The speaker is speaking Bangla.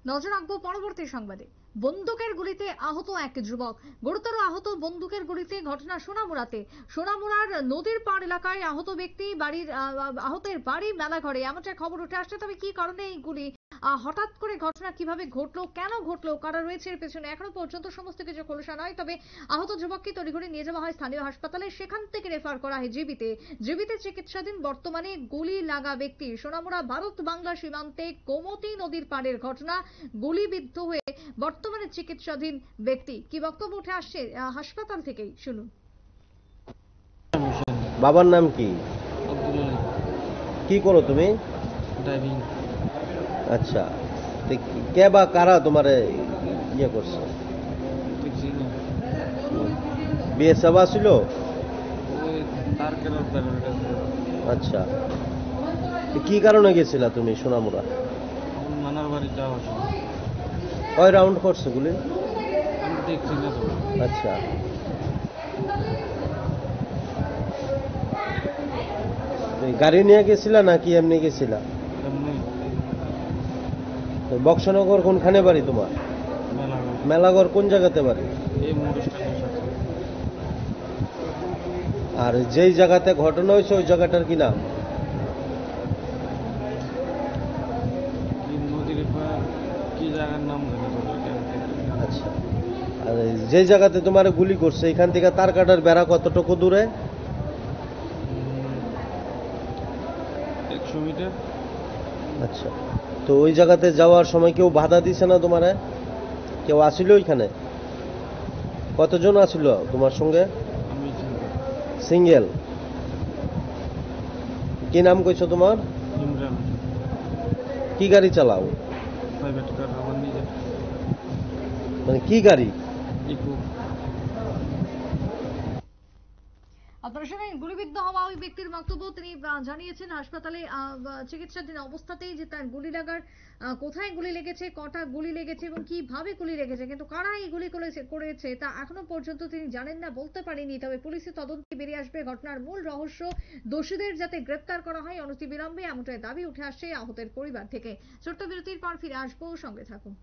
নজর রাখবো পরবর্তী সংবাদে। বন্দুকের গুলিতে আহত এক যুবক, গুরুতর আহত বন্দুকের গুলিতে। ঘটনা সোনামুড়ার নদীর পাড় এলাকায় আহত ব্যক্তি বাড়ির আহতের বাড়ি মেলাঘরে, এমনটা খবর উঠে আসছে। তবে কি কারণে এই গুলি, হঠাৎ করে ঘটনা কিভাবে ঘটলো, কেন ঘটলো, কারা রয়েছে এর পেছনে, এখনো পর্যন্ত সমস্ত কিছু খোলসা নয়। তবে আহত যুবককে তড়িঘড়ি নিয়ে যাওয়া হয় স্থানীয় হাসপাতালে, সেখান থেকে রেফার করা হয় জীবিতে চিকিৎসাধীন বর্তমানে গুলি লাগা ব্যক্তি। সোনামুড়া ভারত বাংলা সীমান্তে গোমতী নদীর পাড়ের ঘটনা। গুলিবিদ্ধ হয়ে বর্তমানে চিকিৎসাধীন ব্যক্তি। কি বক্তব্য উঠে আসছে হাসপাতাল থেকেই, শুনুন। বাবার নাম কি? কি করো তুমি? ড্রাইভিং। আচ্ছা, কে বা কারা তোমার ইয়ে করছে? বিএসএফ ছিল? আচ্ছা, কি কারণে গেছিলা তুমি সোনামুড়া? নানার বাড়ি যাওয়ার সময়। কয় রাউন্ড করছে গুলি? আমি দেখছি না তো। আচ্ছা, গাড়ি নিয়ে গেছিলা নাকি এমনি গেছিলা? এমনি। বক্সনগর কোনখানে বাড়ি তোমার? মেলাঘর। মেলাঘর কোন জায়গাতে বাড়ি? এই মোড় স্ট্যান্ডের সাথে। আর যেই জায়গাতে ঘটনা হয়েছে ওই জায়গাটার কি নাম? নদীর কি জায়গার নাম জানি। আচ্ছা, আর যে জায়গাতে তোমার গুলি করছে এখান থেকে তার কাটার বেড়া কতটুকু দূরে? 100 মিটার। আচ্ছা, তো ওই জায়গাতে যাওয়ার সময় কেউ বাধা দিছে না তোমারে? কেউ আসিল ওইখানে? কতজন আসিল তোমার সঙ্গে? আমি সিঙ্গেল। কি নাম কইছো তোমার? ইমরান। কি গাড়ি চালাও? প্রাইভেট কার, আমার নিজের। মানে কি গাড়ি? ইকো। আপনারা শুনেন গুলিবিদ্ধ হওয়া ওই ব্যক্তির বক্তব্য। তিনি জানিয়েছেন হাসপাতালে চিকিৎসাধীন অবস্থাতেই যে তার গুলি লাগার, কোথায় গুলি লেগেছে, কটা গুলি লেগেছে এবং কিভাবে গুলি লেগেছে, কিন্তু কারা এই গুলি করেছে তা এখনো পর্যন্ত তিনি জানেন না, বলতে পারেনি। তবে পুলিশের তদন্তে বেরিয়ে আসবে ঘটনার মূল রহস্য। দোষীদের যাতে গ্রেপ্তার করা হয় অনতিবিলম্বে, এমনটাই দাবি উঠে আসছে আহতের পরিবার থেকে। ছোট্ট বিরতির পর ফিরে আসবো, সঙ্গে থাকুন।